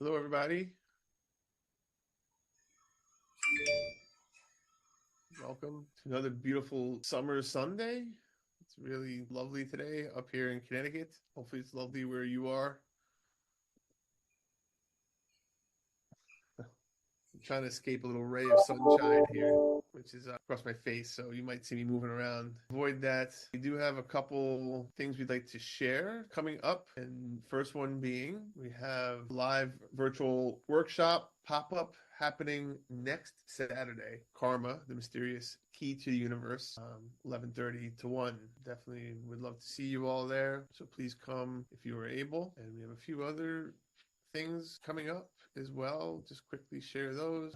Hello, everybody. Welcome to another beautiful summer Sunday. It's really lovely today up here in Connecticut. Hopefully, it's lovely where you are. I'm trying to escape a little ray of sunshine here, which is across my face, so you might see me moving around. Avoid that. We do have a couple things we'd like to share coming up, and first one being we have live virtual workshop pop-up happening next Saturday. Karma, the mysterious key to the universe, 11:30 to 1. Definitely would love to see you all there, so please come if you are able. And we have a few other things coming up as well. Just quickly share those.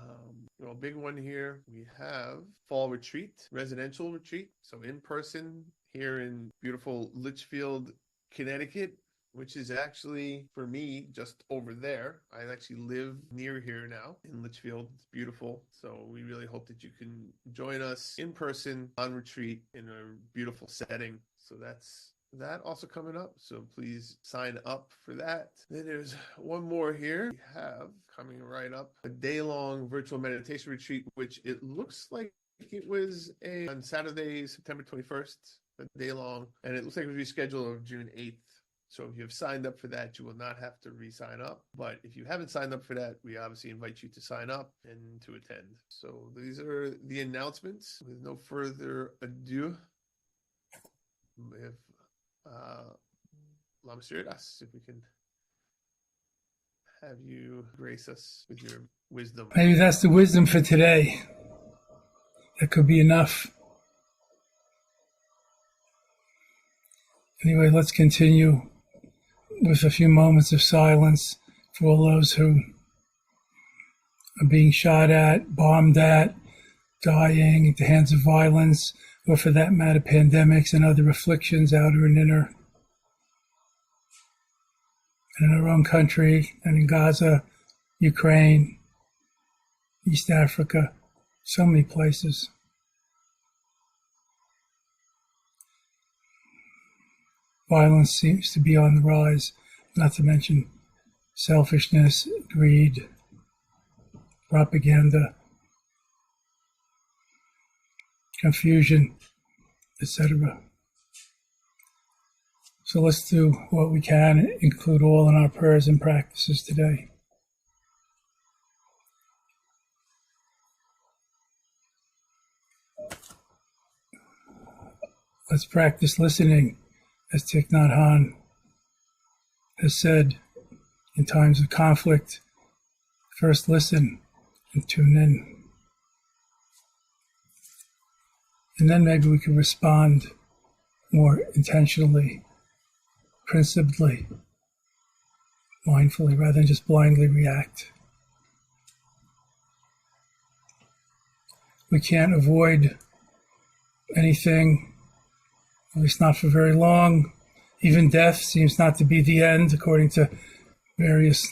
Big one here. We have fall retreat, residential retreat. So in person here in beautiful Litchfield, Connecticut, which is actually for me just over there. I actually live near here now in Litchfield. It's beautiful. So we really hope that you can join us in person on retreat in a beautiful setting. So that's that also coming up, so please sign up for that. Then there's one more here. We have coming right up a day-long virtual meditation retreat, which it looks like it was on Saturday, September 21st, a day long, and it looks like it was rescheduled on June 8th. So if you have signed up for that, you will not have to re-sign up. But if you haven't signed up for that, we obviously invite you to sign up and to attend. So these are the announcements. With no further ado, if Lama Surya, if we can have you grace us with your wisdom. Maybe that's the wisdom for today. That could be enough. Anyway, let's continue with a few moments of silence for all those who are being shot at, bombed at, dying at the hands of violence, or for that matter, pandemics and other afflictions, outer and inner. And in our own country, and in Gaza, Ukraine, East Africa, so many places. Violence seems to be on the rise, not to mention selfishness, greed, propaganda, confusion, etc. So let's do what we can, include all in our prayers and practices today. Let's practice listening, as Thich Nhat Hanh has said, in times of conflict, first listen and tune in. And then maybe we can respond more intentionally, principledly, mindfully, rather than just blindly react. We can't avoid anything, at least not for very long. Even death seems not to be the end, according to various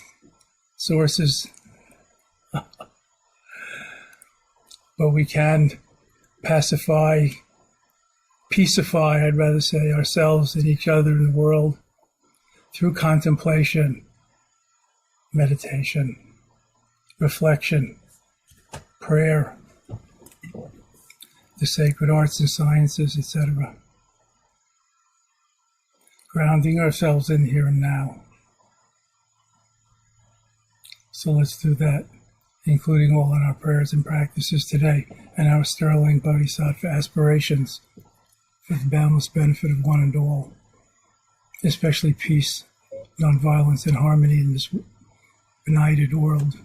sources. But we can peacify, I'd rather say, ourselves and each other in the world through contemplation, meditation, reflection, prayer, the sacred arts and sciences, etc. Grounding ourselves in here and now. So let's do that, including all in our prayers and practices today and our sterling bodhisattva aspirations for the boundless benefit of one and all, especially peace, nonviolence, and harmony in this benighted world.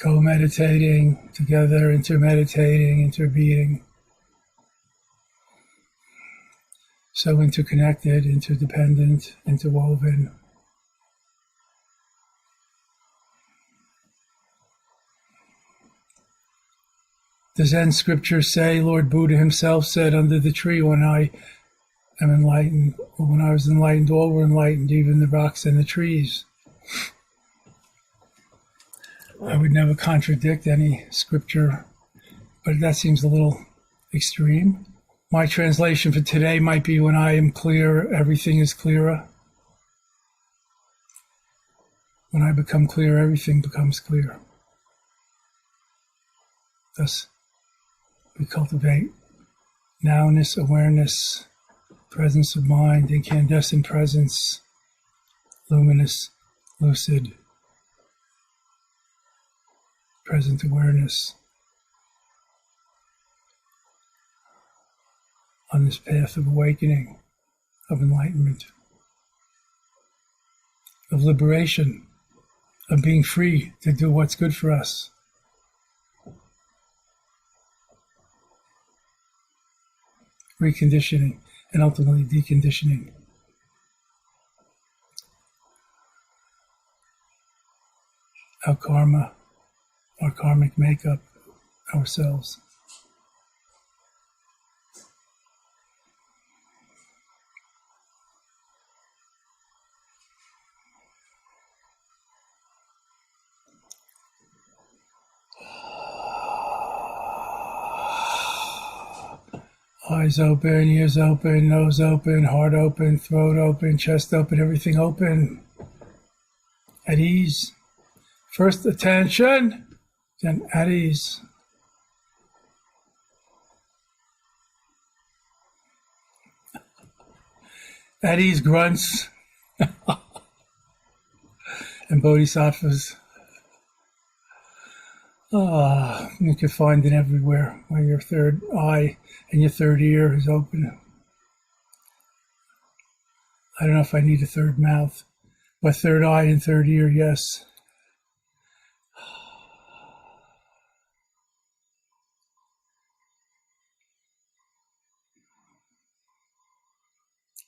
co-meditating together, intermeditating, interbeing. So interconnected, interdependent, interwoven. The Zen scriptures say, Lord Buddha himself said under the tree, when I am enlightened, or when I was enlightened, all were enlightened, even the rocks and the trees. I would never contradict any scripture, but that seems a little extreme. My translation for today might be, when I am clear, everything is clearer. When I become clear, everything becomes clear. Thus, we cultivate nowness, awareness, presence of mind, incandescent presence, luminous, lucid, present awareness on this path of awakening, of enlightenment, of liberation, of being free to do what's good for us. Reconditioning and ultimately deconditioning. Our karma, our karmic makeup, ourselves. Eyes open, ears open, nose open, heart open, throat open, chest open, everything open. At ease. First attention, then at ease. At ease grunts and bodhisattvas. You can find it everywhere, where your third eye and your third ear is open. I don't know if I need a third mouth, but third eye and third ear, yes.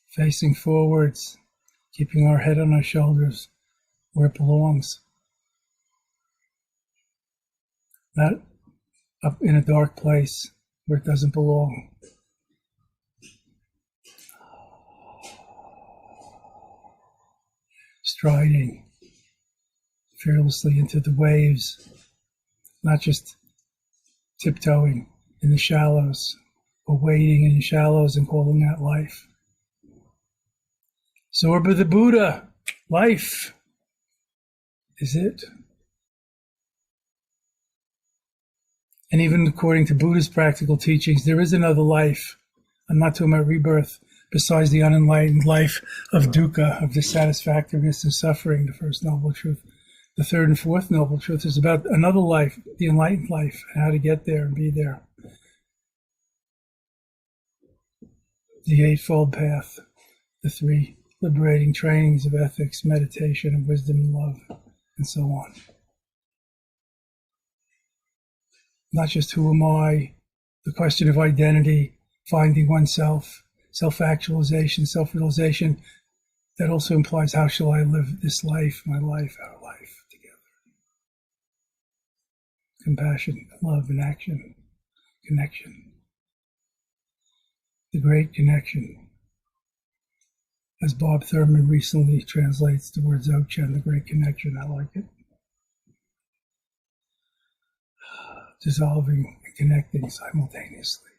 Facing forwards, keeping our head on our shoulders where it belongs. Not up in a dark place where it doesn't belong. Striding fearlessly into the waves, not just tiptoeing in the shallows, or wading in the shallows and calling that life. Zorba the Buddha, life is it. And even according to Buddha's practical teachings, there is another life. I'm not talking about rebirth, besides the unenlightened life of dukkha, of dissatisfactoriness and suffering, the first noble truth. The third and fourth noble truth is about another life, the enlightened life, and how to get there and be there. The Eightfold Path, the three liberating trainings of ethics, meditation, and wisdom and love, and so on. Not just who am I, the question of identity, finding oneself, self-actualization, self-realization. That also implies, how shall I live this life, my life, our life together? Compassion, love, and action, connection. The great connection. As Bob Thurman recently translates the word Dzogchen, the great connection, I like it. Dissolving and connecting simultaneously.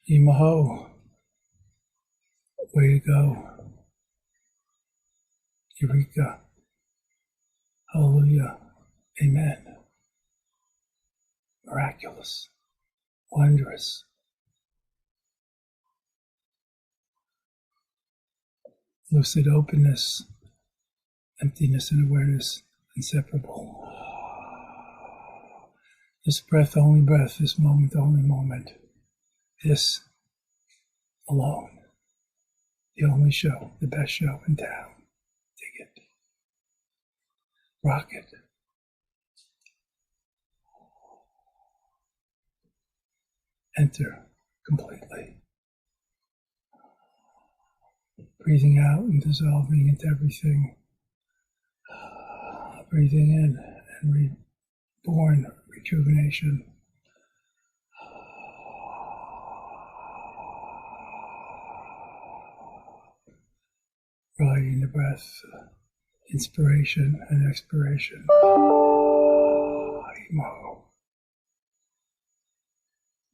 Imaho. Way to go. Eureka. Hallelujah. Amen. Miraculous. Wondrous. Lucid openness. Emptiness and awareness. Inseparable. This breath, only breath. This moment, only moment. This alone. The only show. The best show in town. Dig it. Rock it. Enter completely. Breathing out and dissolving into everything. Breathing in and reborn, rejuvenation. Riding the breath, inspiration and expiration.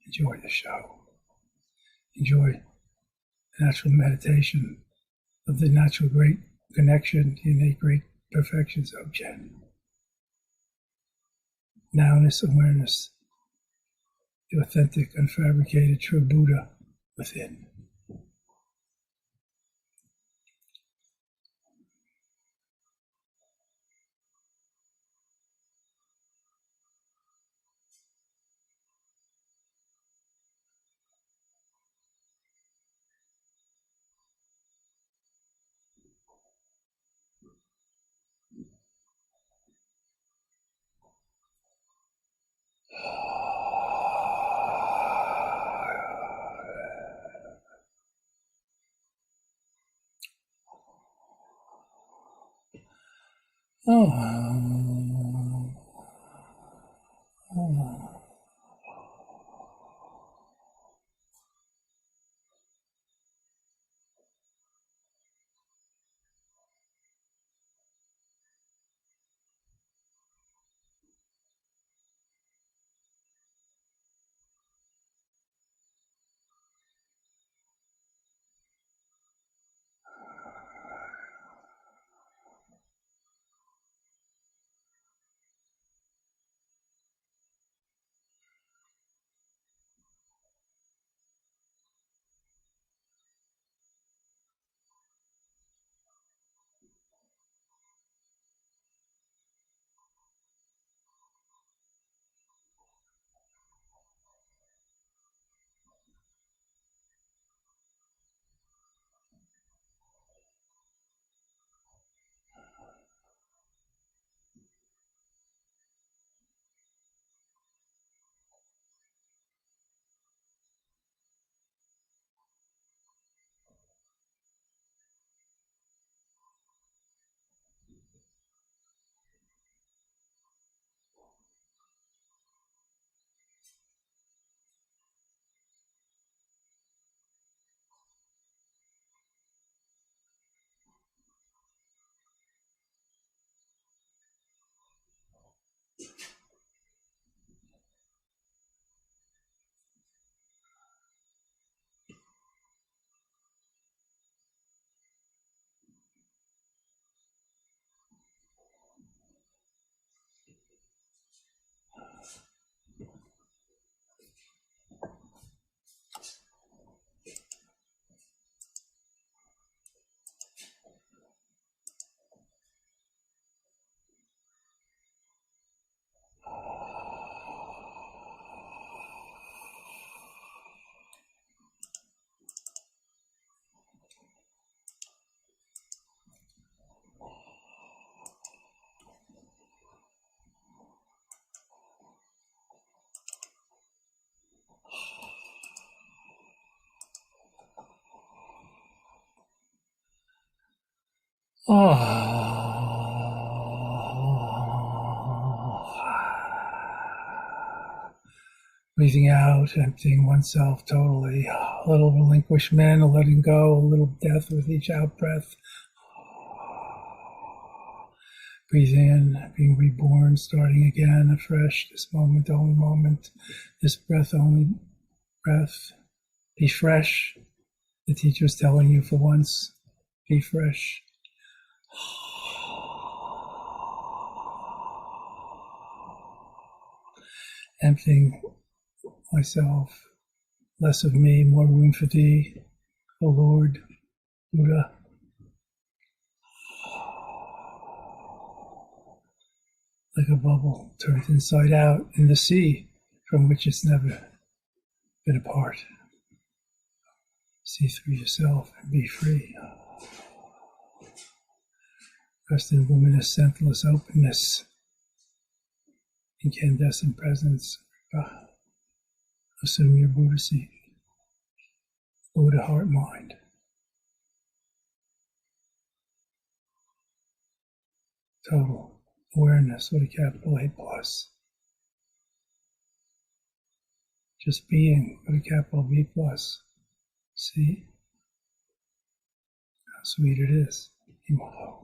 Enjoy the show. Enjoy the natural meditation of the natural great connection, the innate great perfections of Jen. Nowness, awareness, the authentic, unfabricated, true Buddha within. Breathing out, emptying oneself totally. A little relinquishment, a letting go, a little death with each out breath. Breathing in, being reborn, starting again, afresh, this moment, only moment, this breath, only breath. Be fresh. The teacher's telling you for once, be fresh. Emptying myself, less of me, more room for thee, O Lord, Buddha. Like a bubble turned inside out in the sea from which it's never been apart. See through yourself and be free. Rest in luminous, senseless openness, incandescent presence. Assume your Buddha seat, Buddha heart mind. Total awareness with a capital A plus. Just being with a capital B plus. See how sweet it is. Imoto.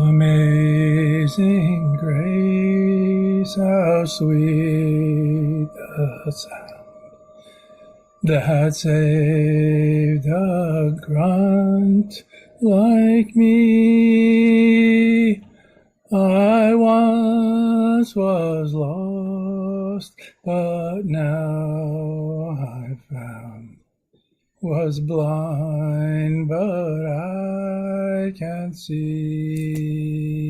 Amazing grace, how sweet the sound that saved a grunt like me. I once was lost, but now I've found. Was blind, but I can see.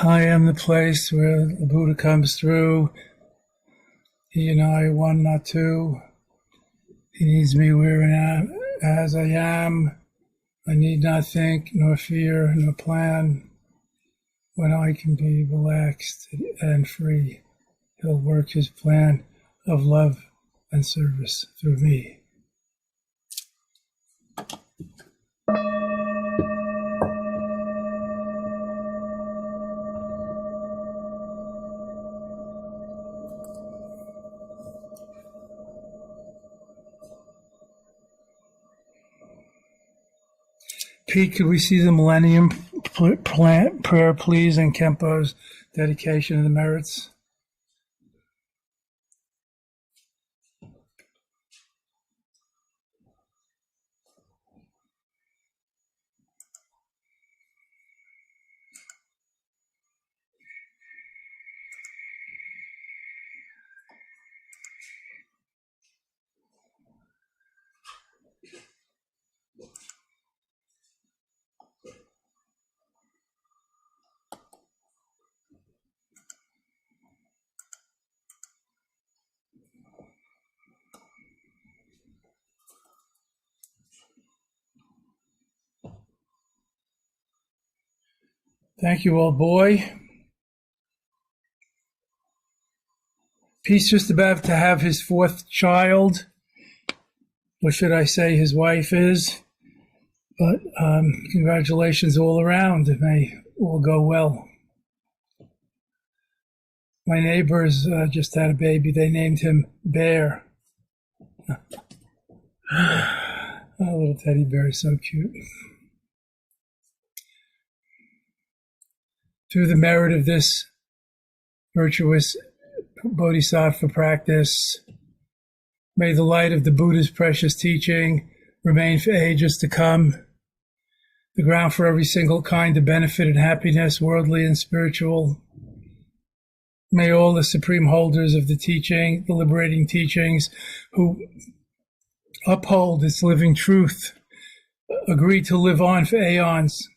I am the place where the Buddha comes through. He and I are one, not two. He needs me where and as I am. I need not think, nor fear, nor plan. When I can be relaxed and free, he'll work his plan of love and service through me. Pete, could we see the Millennium Prayer, please, and Kempo's dedication and the merits? Thank you, old boy. Pete's just about to have his fourth child. What should I say his wife is? But congratulations all around. It may all go well. My neighbors just had a baby. They named him Bear. Oh, little teddy bear is so cute. Through the merit of this virtuous bodhisattva practice, may the light of the Buddha's precious teaching remain for ages to come, the ground for every single kind of benefit and happiness, worldly and spiritual. May all the supreme holders of the teaching, the liberating teachings, who uphold its living truth, agree to live on for aeons.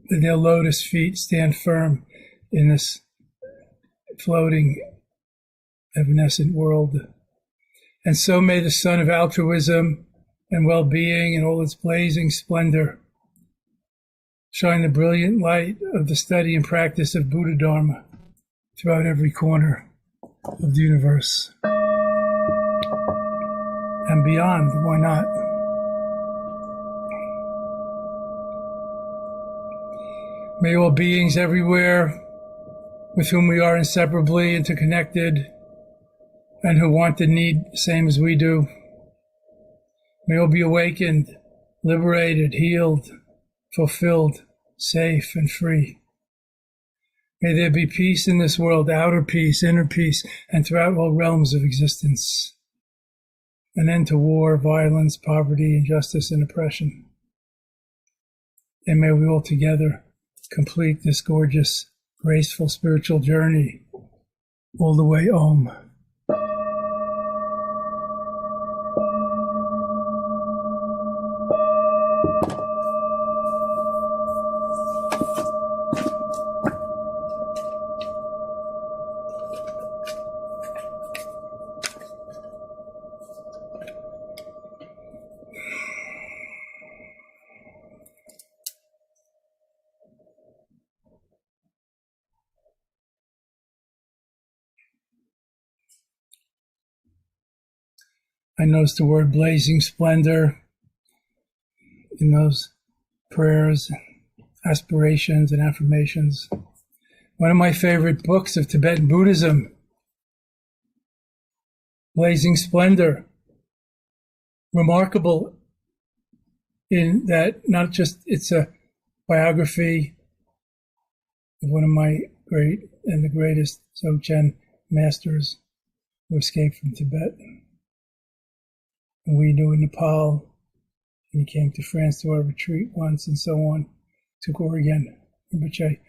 Their lotus feet stand firm in this floating, evanescent world. And so may the sun of altruism and well-being in all its blazing splendor shine the brilliant light of the study and practice of Buddha Dharma throughout every corner of the universe. And beyond, why not? May all beings everywhere with whom we are inseparably interconnected and who want and need the same as we do, may all be awakened, liberated, healed, fulfilled, safe, and free. May there be peace in this world, outer peace, inner peace, and throughout all realms of existence. An end to war, violence, poverty, injustice, and oppression. And may we all together complete this gorgeous, graceful spiritual journey all the way home. I noticed the word blazing splendor in those prayers, aspirations, and affirmations. One of my favorite books of Tibetan Buddhism, Blazing Splendor. Remarkable in that not just it's a biography of one of my great and the greatest Dzogchen masters who escaped from Tibet. And we knew in Nepal, and he came to France to our retreat once and so on, Tugorjen Rinpoche,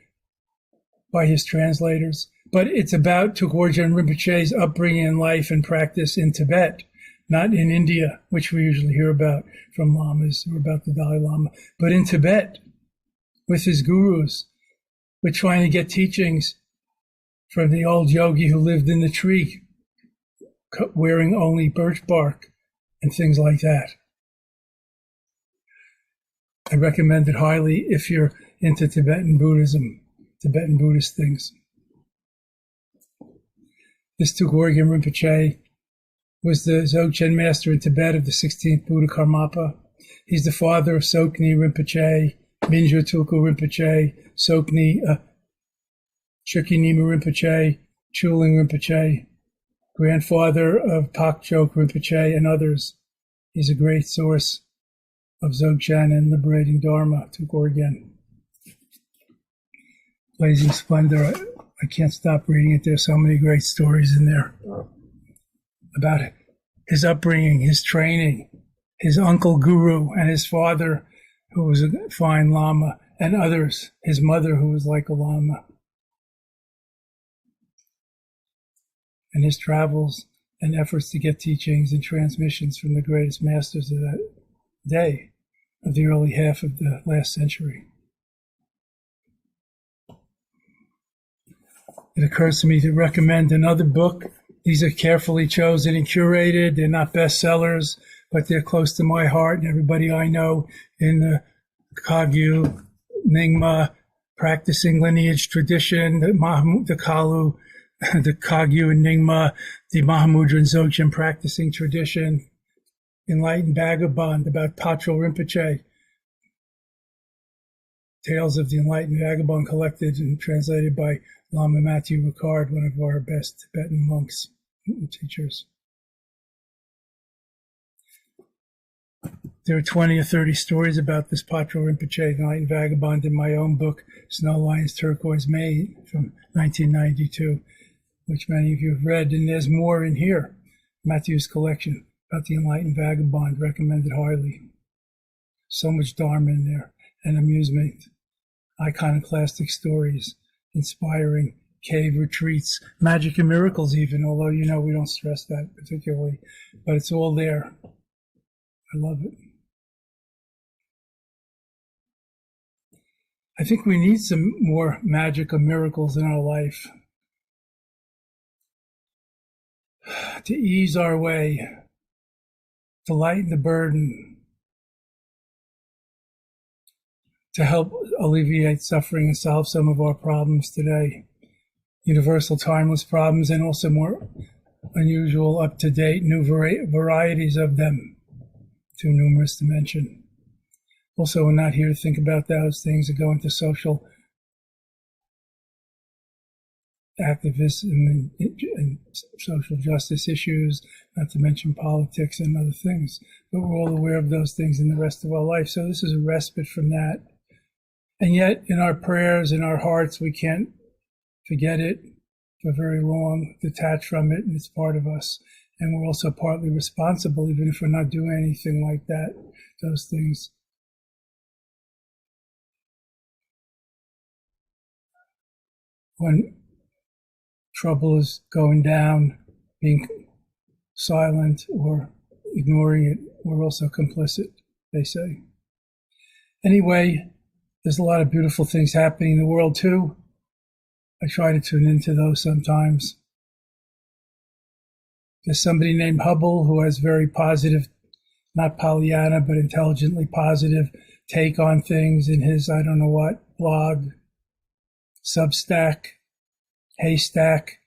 by his translators. But it's about Tugorjen Rinpoche's upbringing and life and practice in Tibet, not in India, which we usually hear about from lamas or about the Dalai Lama, but in Tibet with his gurus. We're trying to get teachings from the old yogi who lived in the tree, wearing only birch bark and things like that. I recommend it highly if you're into Tibetan Buddhism, Tibetan Buddhist things. This Tugorjen Rinpoche was the Dzogchen master in Tibet of the 16th Buddha Karmapa. He's the father of Sokni Rinpoche, Mingyur Tulku Rinpoche, Sokni Chukyi Nyima Rinpoche, Chuling Rinpoche, grandfather of Pak Chok Rinpoche and others. He's a great source of Dzogchen and liberating Dharma to Gorgon. Blazing Splendor, I can't stop reading it. There's so many great stories in there about it. His upbringing, his training, his uncle Guru and his father, who was a fine Lama, and others, his mother, who was like a Lama. And his travels and efforts to get teachings and transmissions from the greatest masters of that day, of the early half of the last century. It occurs to me to recommend another book. These are carefully chosen and curated. They're not bestsellers, but they're close to my heart and everybody I know in the Kagyu, Nyingma, practicing lineage tradition, the Kalu, the Kagyu and Nyingma, the Mahamudra and Dzogchen practicing tradition, Enlightened Vagabond about Patrul Rinpoche, Tales of the Enlightened Vagabond collected and translated by Lama Matthew Ricard, one of our best Tibetan monks and teachers. There are 20 or 30 stories about this Patrul Rinpoche, the Enlightened Vagabond, in my own book, Snow Lion's Turquoise May, from 1992, which many of you have read. And there's more in here. Matthew's collection about the Enlightened Vagabond, recommended highly. So much Dharma in there, and amusement, iconoclastic stories, inspiring cave retreats, magic and miracles even, although we don't stress that particularly, but it's all there. I love it. I think we need some more magic or miracles in our life to ease our way, to lighten the burden, to help alleviate suffering and solve some of our problems today. Universal timeless problems, and also more unusual, up-to-date, new varieties of them, too numerous to mention. Also, we're not here to think about those things that go into social activism and social justice issues, not to mention politics and other things. But we're all aware of those things in the rest of our life. So this is a respite from that. And yet, in our prayers, in our hearts, we can't forget it for very long, detach from it, and it's part of us. And we're also partly responsible, even if we're not doing anything like that, those things. When trouble is going down, being silent or ignoring it, we're also complicit, they say. Anyway, there's a lot of beautiful things happening in the world too. I try to tune into those sometimes. There's somebody named Hubble who has very positive, not Pollyanna, but intelligently positive take on things in his, I don't know what, blog, Substack, Haystack,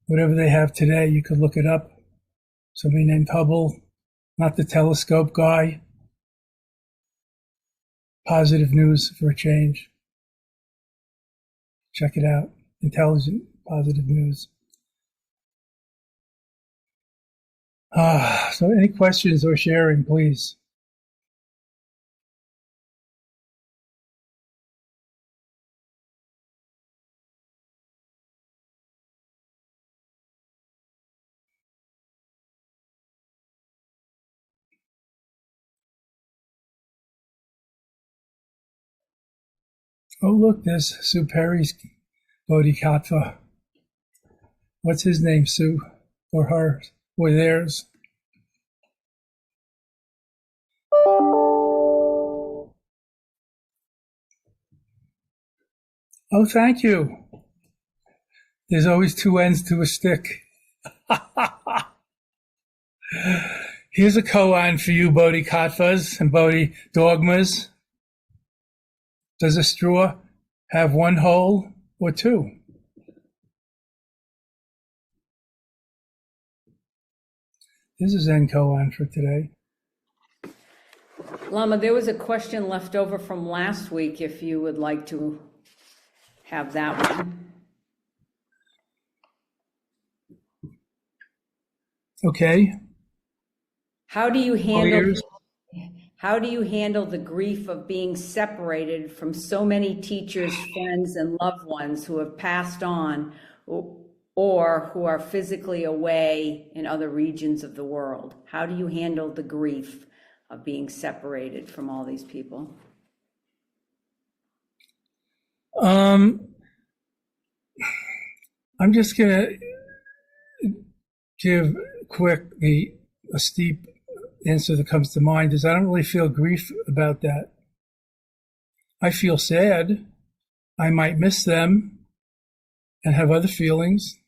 whatever they have today. You could look it up. Somebody named Hubble, not the telescope guy. Positive news for a change. Check it out. Intelligent, positive news. So any questions or sharing, please? Oh, look, there's Sue Perry's Bodhisattva. What's his name, Sue? Or hers? Or theirs? Oh, thank you. There's always two ends to a stick. Here's a koan for you, Bodhisattvas and Bodhidogmas. Does a straw have one hole or two? This is Zen koan for today. Lama, there was a question left over from last week, if you would like to have that one. Okay. How do you All handle ears. how do you handle the grief of being separated from so many teachers, friends, and loved ones who have passed on or who are physically away in other regions of the world? How do you handle the grief of being separated from all these people? I'm just gonna give a steep answer that comes to mind is I don't really feel grief about that. I feel sad. I might miss them and have other feelings.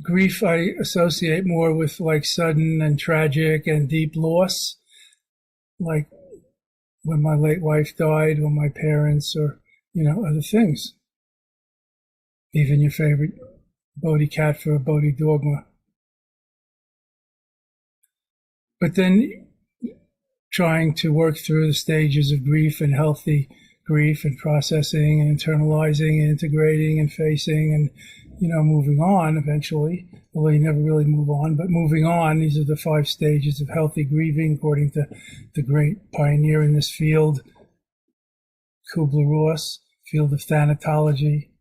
Grief I associate more with like sudden and tragic and deep loss, like when my late wife died, or my parents, or, other things. Even your favorite Bodhi cat for a Bodhi dogma. But then trying to work through the stages of grief and healthy grief and processing and internalizing and integrating and facing and, moving on eventually. Although you never really move on, but moving on, these are the 5 stages of healthy grieving according to the great pioneer in this field, Kubler-Ross, field of thanatology,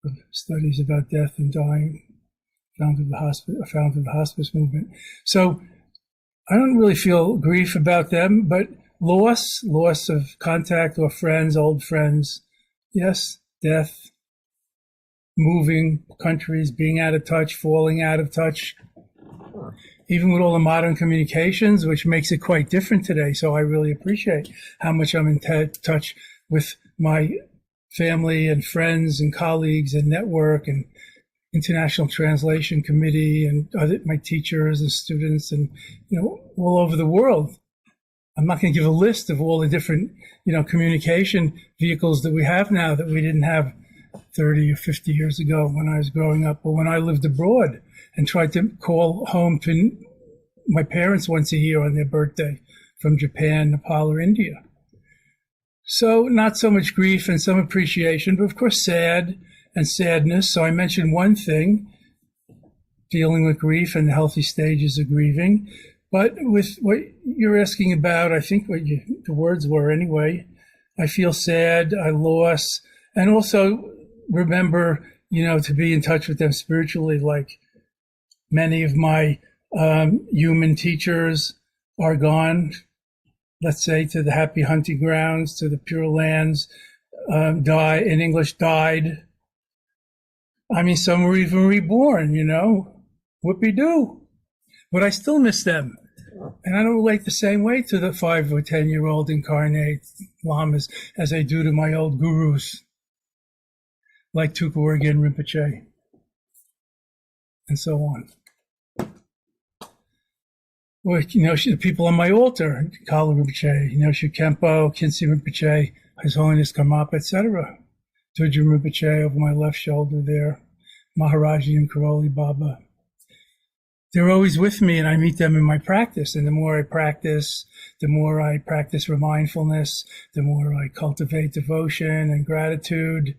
of studies about death and dying, founder of the hospice movement. So I don't really feel grief about them, but loss of contact or friends, old friends, yes, death, moving countries, being out of touch, falling out of touch, even with all the modern communications, which makes it quite different today. So I really appreciate how much I'm in touch with my family and friends and colleagues and network and International Translation Committee and my teachers and students and, all over the world. I'm not going to give a list of all the different, communication vehicles that we have now that we didn't have 30 or 50 years ago when I was growing up, or when I lived abroad and tried to call home to my parents once a year on their birthday from Japan, Nepal, or India. So not so much grief and some appreciation, but of course sad and sadness. So I mentioned one thing, dealing with grief and the healthy stages of grieving. But with what you're asking about, I think the words were anyway, I feel sad, I lost, and also remember, to be in touch with them spiritually. Like many of my human teachers are gone, let's say, to the happy hunting grounds, to the pure lands, died. I mean, some were even reborn, whoopee-doo. But I still miss them. And I don't relate the same way to the 5 or 10-year-old incarnate lamas as I do to my old gurus, like Tukawurgyen Rinpoche, and so on. Well, the people on my altar, Kala Rinpoche, Shukempo, Kinsi Rinpoche, His Holiness Karmapa, etc. Tujun Rinpoche over my left shoulder there, Maharaji and Karoli Baba. They're always with me, and I meet them in my practice. And the more I practice mindfulness, the more I cultivate devotion and gratitude,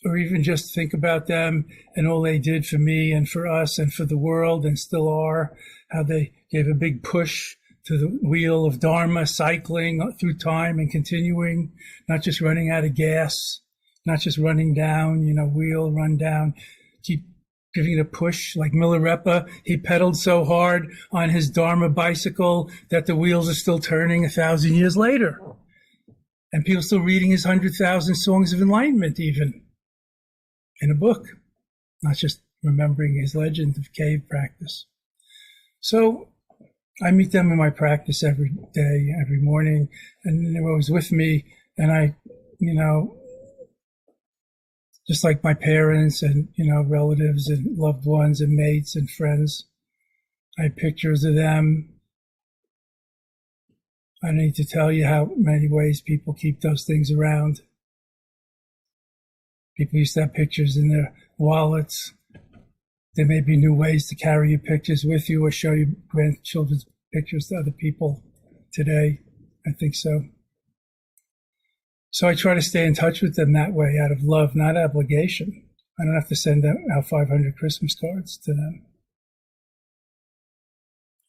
or even just think about them and all they did for me and for us and for the world and still are, how they gave a big push to the wheel of Dharma, cycling through time and continuing, not just running out of gas, not just running down, wheel, run down, keep giving it a push. Like Milarepa, he pedaled so hard on his Dharma bicycle that the wheels are still turning 1,000 years later. And people still reading his 100,000 songs of enlightenment even in a book, not just remembering his legend of cave practice. So I meet them in my practice every day, every morning, and they're always with me. And I, just like my parents and, relatives and loved ones and mates and friends, I have pictures of them. I don't need to tell you how many ways people keep those things around. People used to have pictures in their wallets. There may be new ways to carry your pictures with you or show your grandchildren's pictures to other people today. I think so. So I try to stay in touch with them that way, out of love, not obligation. I don't have to send out 500 Christmas cards to them.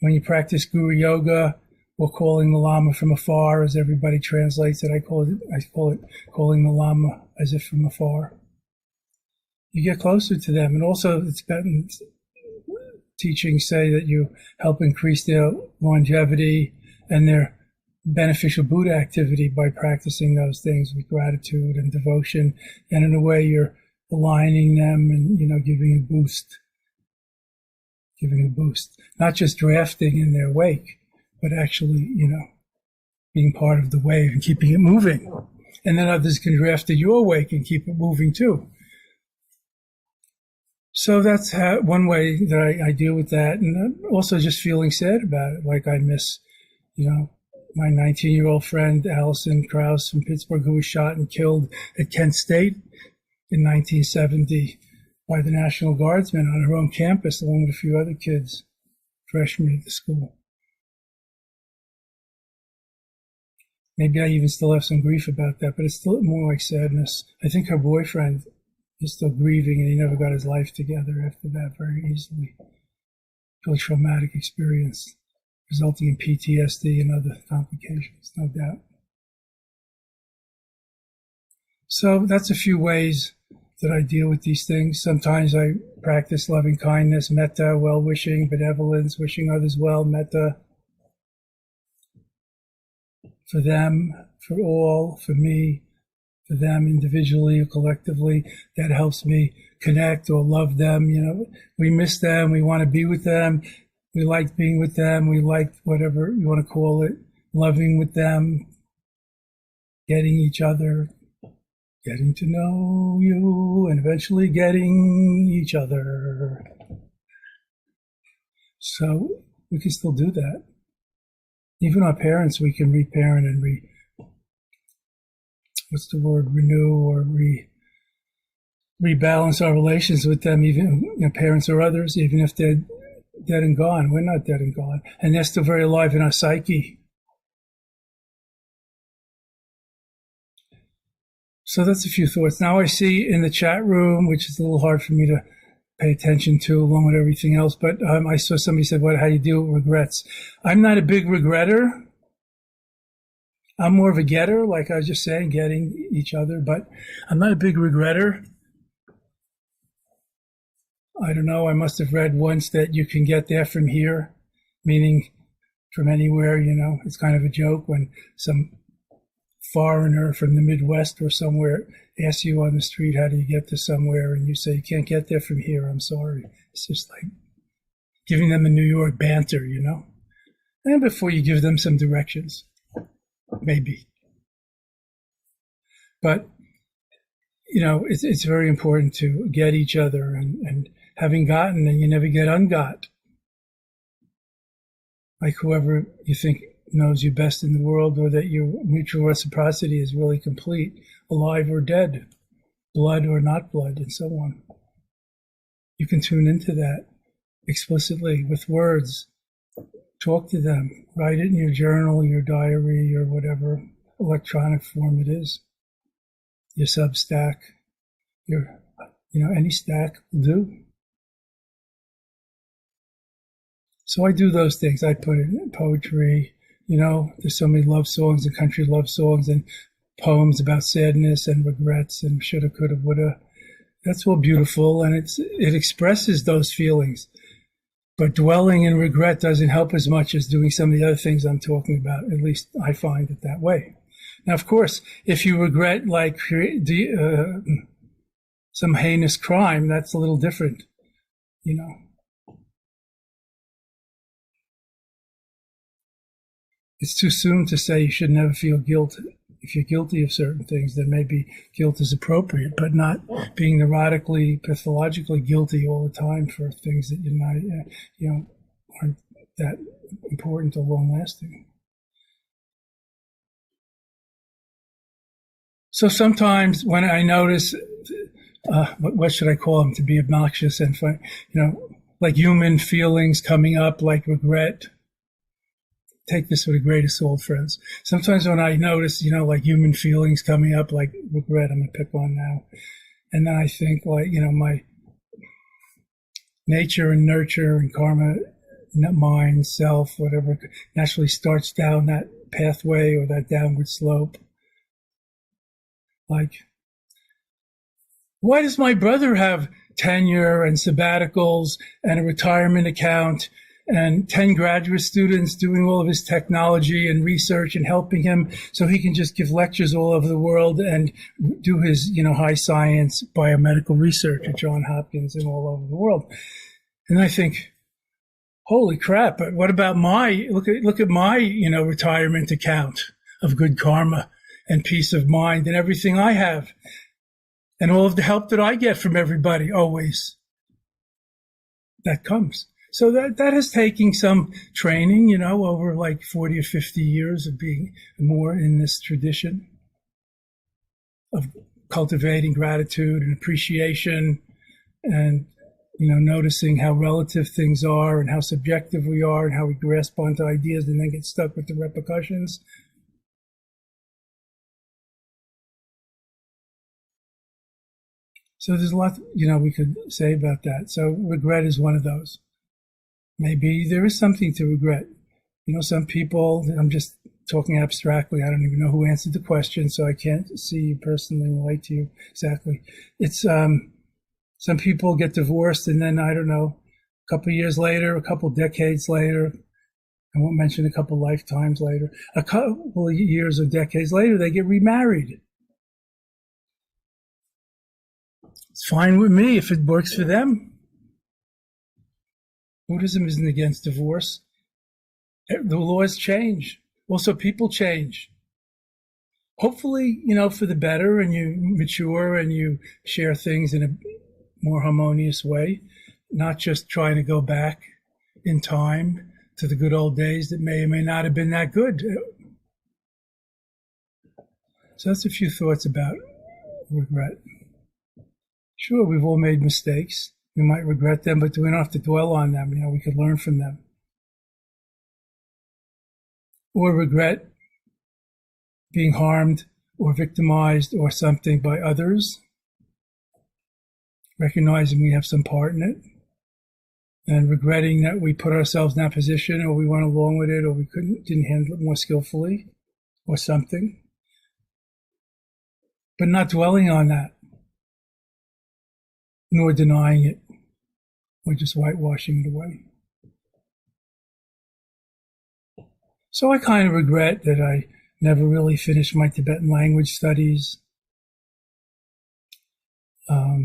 When you practice Guru Yoga, or calling the Lama from afar, as everybody translates it, I call it calling the Lama as if from afar. You get closer to them, and also it's Tibetan teachings say that you help increase their longevity and their beneficial Buddha activity by practicing those things with gratitude and devotion, and in a way you're aligning them and giving a boost, not just drafting in their wake, but actually being part of the wave and keeping it moving, and then others can draft in your wake and keep it moving too. So that's one way that I deal with that, and also just feeling sad about it. Like I miss, my 19-year-old friend Allison Krauss from Pittsburgh, who was shot and killed at Kent State in 1970 by the National Guardsmen on her own campus, along with a few other kids, freshmen at the school. Maybe I even still have some grief about that, but it's still more like sadness. I think her boyfriend is still grieving, and he never got his life together after that very easily. Really traumatic experience, resulting in PTSD and other complications, no doubt. So that's a few ways that I deal with these things. Sometimes I practice loving kindness, metta, well-wishing, benevolence, wishing others well, metta, for them, for all, for me, for them individually or collectively. That helps me connect or love them. We miss them. We want to be with them. We like being with them. We like whatever you want to call it, loving with them, getting each other, getting to know you, and eventually getting each other. So we can still do that. Even our parents, we can reparent and renew or rebalance our relations with them, even parents or others, even if they're dead and gone. We're not dead and gone, and they're still very alive in our psyche. So that's a few thoughts. Now I see in the chat room, which is a little hard for me to pay attention to along with everything else, but I saw somebody said, how do you deal with regrets? I'm not a big regretter. I'm more of a getter, like I was just saying, getting each other, but I'm not a big regretter. I don't know, I must have read once that you can get there from here, meaning from anywhere, It's kind of a joke when some foreigner from the Midwest or somewhere asks you on the street, how do you get to somewhere? And you say, you can't get there from here, I'm sorry. It's just like giving them a New York banter, And before you give them some directions, maybe. But, it's very important to get each other and having gotten, and you never get ungot. Like whoever you think knows you best in the world, or that your mutual reciprocity is really complete, alive or dead, blood or not blood, and so on. You can tune into that explicitly with words. Talk to them. Write it in your journal, your diary, or whatever electronic form it is. Your Substack, your, any stack will do. So I do those things. I put it in poetry. There's so many love songs and country love songs and poems about sadness and regrets and shoulda, coulda, woulda. That's all beautiful, and it expresses those feelings. But dwelling in regret doesn't help as much as doing some of the other things I'm talking about. At least I find it that way. Now, of course, if you regret like some heinous crime, that's a little different, It's too soon to say you should never feel guilt. If you're guilty of certain things, then maybe guilt is appropriate, but not being neurotically, pathologically guilty all the time for things that you're not, aren't that important or long-lasting. So sometimes when I notice, what should I call them, to be obnoxious and fun, like human feelings coming up, like regret. Take this with a grain of salt, friends. Sometimes when I notice, like human feelings coming up, like regret, I'm going to pick one now. And then I think, like, my nature and nurture and karma mind, self, whatever, naturally starts down that pathway or that downward slope. Like, why does my brother have tenure and sabbaticals and a retirement account and 10 graduate students doing all of his technology and research and helping him so he can just give lectures all over the world and do his, high science biomedical research at Johns Hopkins and all over the world? And I think, holy crap, but what about look at my, retirement account of good karma and peace of mind and everything I have and all of the help that I get from everybody always. That comes. So that has taken some training, over like 40 or 50 years of being more in this tradition of cultivating gratitude and appreciation and, noticing how relative things are and how subjective we are and how we grasp onto ideas and then get stuck with the repercussions. So there's a lot, we could say about that. So regret is one of those. Maybe there is something to regret. Some people, I'm just talking abstractly. I don't even know who answered the question, so I can't see you personally and relate to you exactly. It's, some people get divorced and then, I don't know, a couple of years later, a couple of decades later, I won't mention a couple of lifetimes later, a couple of years or decades later, they get remarried. It's fine with me if it works for them. Buddhism isn't against divorce. The laws change. Also, people change. Hopefully, for the better, and you mature and you share things in a more harmonious way, not just trying to go back in time to the good old days that may or may not have been that good. So that's a few thoughts about regret. Sure, we've all made mistakes. We might regret them, but we don't have to dwell on them. We could learn from them. Or regret being harmed or victimized or something by others. Recognizing we have some part in it. And regretting that we put ourselves in that position or we went along with it or we didn't handle it more skillfully or something. But not dwelling on that. Nor denying it. Or just whitewashing it away. So I kind of regret that I never really finished my Tibetan language studies. Or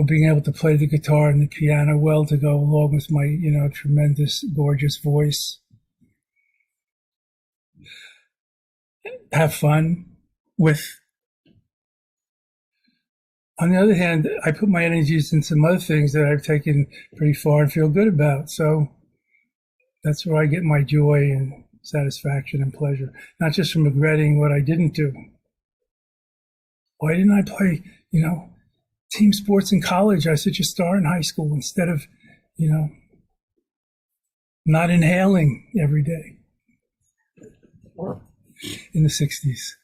being able to play the guitar and the piano well to go along with my, tremendous, gorgeous voice. Have fun with. On the other hand, I put my energies in some other things that I've taken pretty far and feel good about. So that's where I get my joy and satisfaction and pleasure, not just from regretting what I didn't do. Why didn't I play, team sports in college? I was such a star in high school instead of, not inhaling every day in the 60s.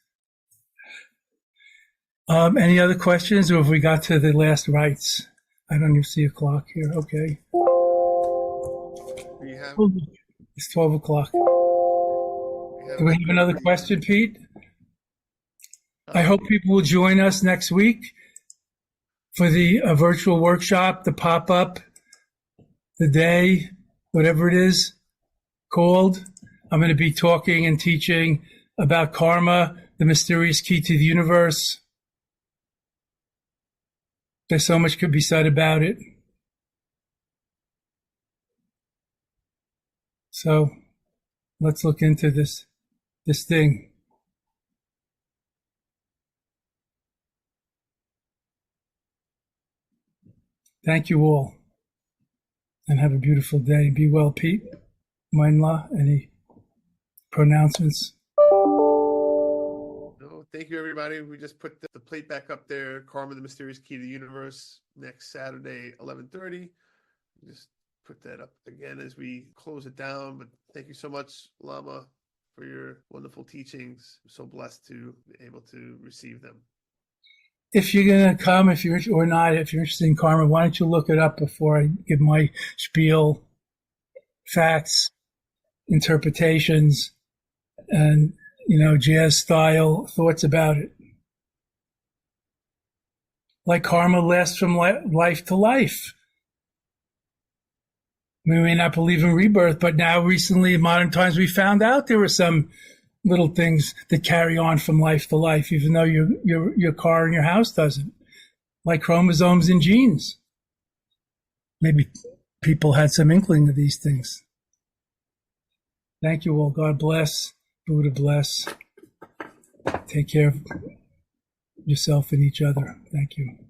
Any other questions, or have we got to the last rites? I don't even see a clock here. Okay. It's 12 o'clock. Do we have another question, Pete? I hope people will join us next week for the virtual workshop, the pop-up, the day, whatever it is called. I'm going to be talking and teaching about karma, the mysterious key to the universe. There's so much could be said about it. So let's look into this thing. Thank you all. And have a beautiful day. Be well, Pete. Mainla, any pronouncements? Thank you, everybody. We just put the plate back up there. Karma, the Mysterious Key to the Universe, next Saturday, 11:30. Just put that up again as we close it down. But thank you so much, Lama, for your wonderful teachings. I'm so blessed to be able to receive them. If you're going to come, if you're interested in karma, why don't you look it up before I give my spiel facts, interpretations, and, jazz style thoughts about it. Like karma lasts from life to life. We may not believe in rebirth, but now recently in modern times, we found out there were some little things that carry on from life to life, even though your car and your house doesn't. Like chromosomes and genes. Maybe people had some inkling of these things. Thank you all. God bless. Buddha bless. Take care of yourself and each other. Thank you.